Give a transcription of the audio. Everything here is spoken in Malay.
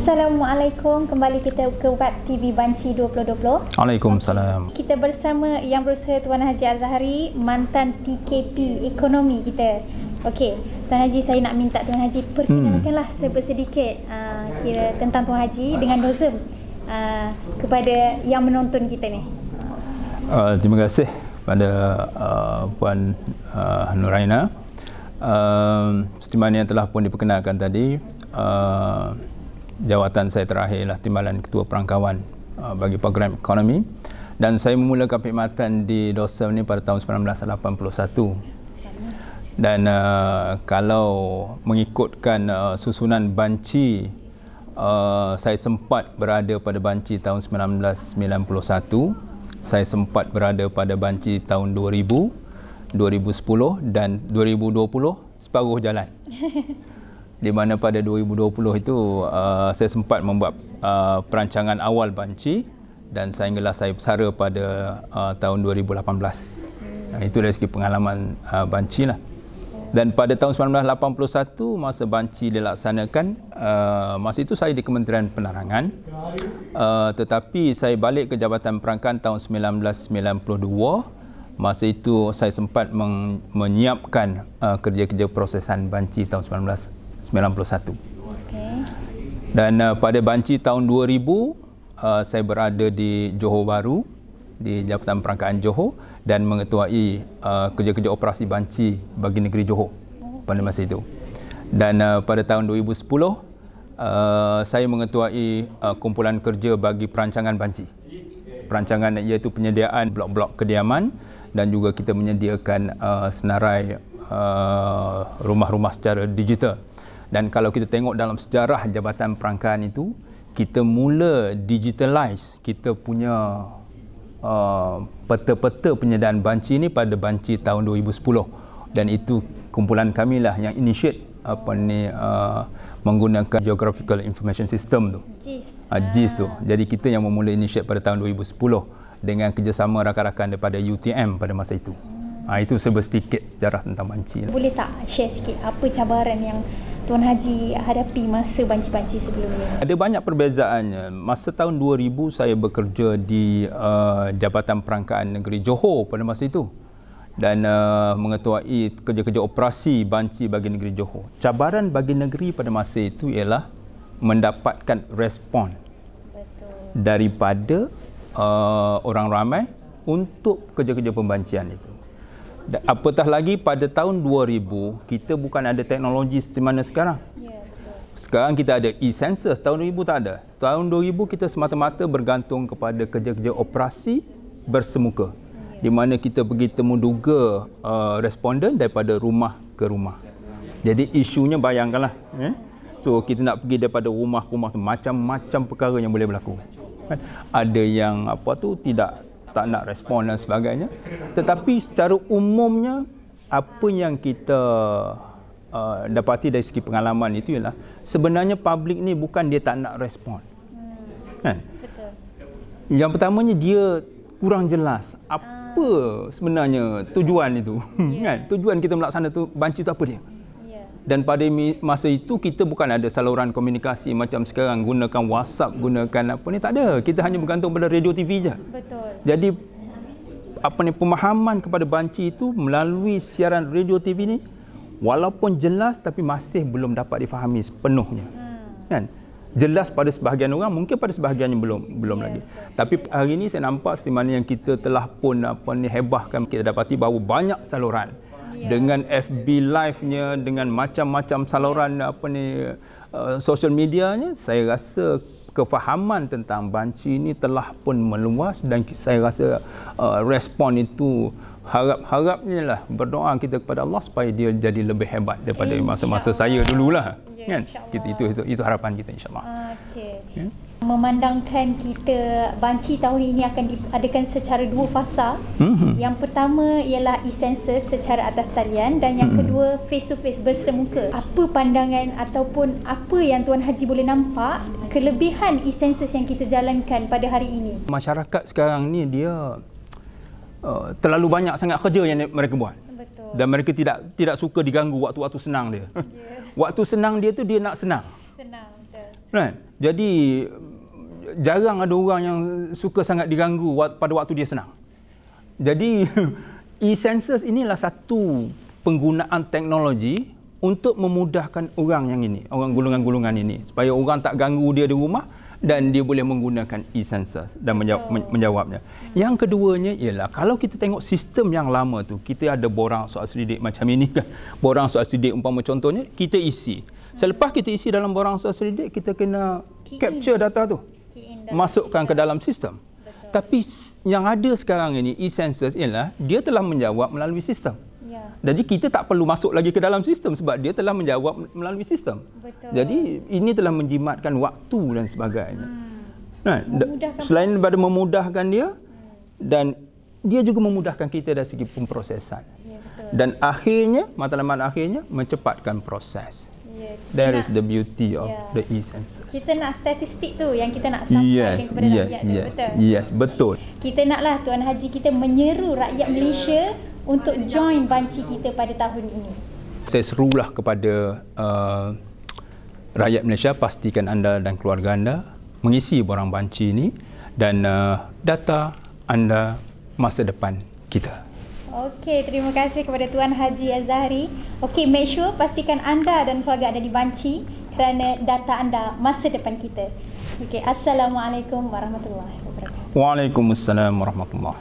Assalamualaikum, kembali kita ke Web TV Banci 2020. Waalaikumsalam. Kita bersama Yang Berusaha Tuan Haji Azhari, mantan TKP ekonomi kita. Okey, Tuan Haji, saya nak minta Tuan Haji perkenalkanlah sedikit kira tentang Tuan Haji dengan Dozem kepada yang menonton kita ni. Terima kasih pada Puan Nuraina. Seperti mana yang telah pun diperkenalkan tadi, jawatan saya terakhir ialah Timbalan Ketua Perangkawan bagi program ekonomi, dan saya memulakan perkhidmatan di Dozem ni pada tahun 1981. Dan kalau mengikutkan susunan banci, saya sempat berada pada banci tahun 1991, saya sempat berada pada banci tahun 2000, 2010 dan 2020 separuh jalan. Di mana pada 2020 itu saya sempat membuat perancangan awal banci, dan sehinggalah saya bersara pada tahun 2018. Itu dari segi pengalaman banci lah. Dan pada tahun 1981 masa banci dilaksanakan, masa itu saya di Kementerian Penerangan, tetapi saya balik ke Jabatan Perangkaan tahun 1992. Masa itu saya sempat menyiapkan kerja-kerja prosesan banci tahun 1991. Okay. Dan pada banci tahun 2000 saya berada di Johor Bahru, di Jabatan Perangkaan Johor, dan mengetuai kerja-kerja operasi banci bagi negeri Johor pada masa itu. Dan pada tahun 2010 saya mengetuai kumpulan kerja bagi perancangan banci. Perancangan iaitu penyediaan blok-blok kediaman, dan juga kita menyediakan senarai rumah-rumah secara digital. Dan kalau kita tengok dalam sejarah Jabatan Perangkaan itu, kita mula digitalize kita punya peta-peta penyediaan banci ini pada banci tahun 2010. Dan itu kumpulan kami lah yang initiate menggunakan Geographical Information System tu. GIS tu. Jadi kita yang memula initiate pada tahun 2010 dengan kerjasama rakan-rakan daripada UTM pada masa itu. Itu sedikit sejarah tentang banci. Boleh tak share sikit apa cabaran yang Tuan Haji hadapi masa banci-banci sebelum ni? Ada banyak perbezaannya. Masa tahun 2000 saya bekerja di Jabatan Perangkaan Negeri Johor pada masa itu, dan mengetuai kerja-kerja operasi banci bagi negeri Johor. Cabaran bagi negeri pada masa itu ialah mendapatkan respon daripada orang ramai untuk kerja-kerja pembancian itu. Dan apatah lagi pada tahun 2000 kita bukan ada teknologi seperti mana sekarang. Sekarang kita ada e-census, tahun 2000 tak ada. Tahun 2000 kita semata-mata bergantung kepada kerja-kerja operasi bersemuka, di mana kita pergi temuduga responden daripada rumah ke rumah. Jadi isunya bayangkanlah, so kita nak pergi daripada rumah ke rumah tu, macam-macam perkara yang boleh berlaku. Ada yang tak nak respon dan sebagainya. Tetapi secara umumnya apa yang kita dapati dari segi pengalaman itu ialah sebenarnya publik ni bukan dia tak nak respon. Kan? Betul. Yang pertamanya dia kurang jelas apa sebenarnya tujuan itu. Kan? Tujuan kita melaksanakan tu banci itu apa dia? Dan pada masa itu kita bukan ada saluran komunikasi macam sekarang, gunakan WhatsApp, gunakan apa ni, tak ada. Kita hanya bergantung pada radio TV je. Betul. Jadi pemahaman kepada banci itu melalui siaran radio TV ni walaupun jelas tapi masih belum dapat difahami sepenuhnya. Kan? Jelas pada sebahagian orang, mungkin pada sebahagiannya belum lagi. Tapi hari ini saya nampak seperti mana yang kita telah pun hebahkan, kita dapati bahawa banyak saluran. Dengan FB Live-nya, dengan macam-macam saluran social medianya, saya rasa kefahaman tentang banci ini telah pun meluas, dan saya rasa respon itu harapnya lah, berdoa kita kepada Allah supaya dia jadi lebih hebat daripada masa-masa saya dululah. Kan? Itu harapan kita, insya-Allah. Okey. Memandangkan kita banci tahun ini akan diadakan secara dua fasa. Yang pertama ialah e-census secara atas talian, dan yang kedua face to face bersemuka. Apa pandangan ataupun apa yang Tuan Haji boleh nampak kelebihan e-census yang kita jalankan pada hari ini? Masyarakat sekarang ni dia terlalu banyak sangat kerja yang mereka buat. Betul. Dan mereka tidak suka diganggu waktu-waktu senang dia. Waktu senang dia tu dia nak senang. Right? Jadi jarang ada orang yang suka sangat diganggu pada waktu dia senang. Jadi e-census inilah satu penggunaan teknologi untuk memudahkan orang yang ini, orang golongan-golongan ini, supaya orang tak ganggu dia di rumah dan dia boleh menggunakan e-census dan menjawabnya. Yang keduanya ialah kalau kita tengok sistem yang lama tu, kita ada borang soal selidik macam ini kan. Borang soal selidik umpama contohnya kita isi. Selepas kita isi dalam borang soal selidik, kita kena capture data tu, masukkan ke dalam sistem. Betul. Tapi yang ada sekarang ini e-census ialah dia telah menjawab melalui sistem. Ya. Jadi kita tak perlu masuk lagi ke dalam sistem sebab dia telah menjawab melalui sistem. Betul. Jadi ini telah menjimatkan waktu dan sebagainya. Nah, selain daripada memudahkan dia dan dia juga memudahkan kita dari segi pemprosesan. Ya, betul. Dan akhirnya, matlamat akhirnya mencepatkan proses. That is the beauty of the e-census. Kita nak statistik tu yang kita nak sampaikan kepada rakyat tu, betul? Yes, betul. Kita naklah Tuan Haji kita menyeru rakyat Malaysia untuk join banci kita pada tahun ini. Saya serulah kepada rakyat Malaysia, pastikan anda dan keluarga anda mengisi borang banci ini dan data anda masa depan kita. Okey, terima kasih kepada Tuan Haji Azhari. Okey, make sure pastikan anda dan keluarga anda dibanci kerana data anda masa depan kita. Okey, Assalamualaikum warahmatullahi wabarakatuh. Waalaikumsalam warahmatullahi.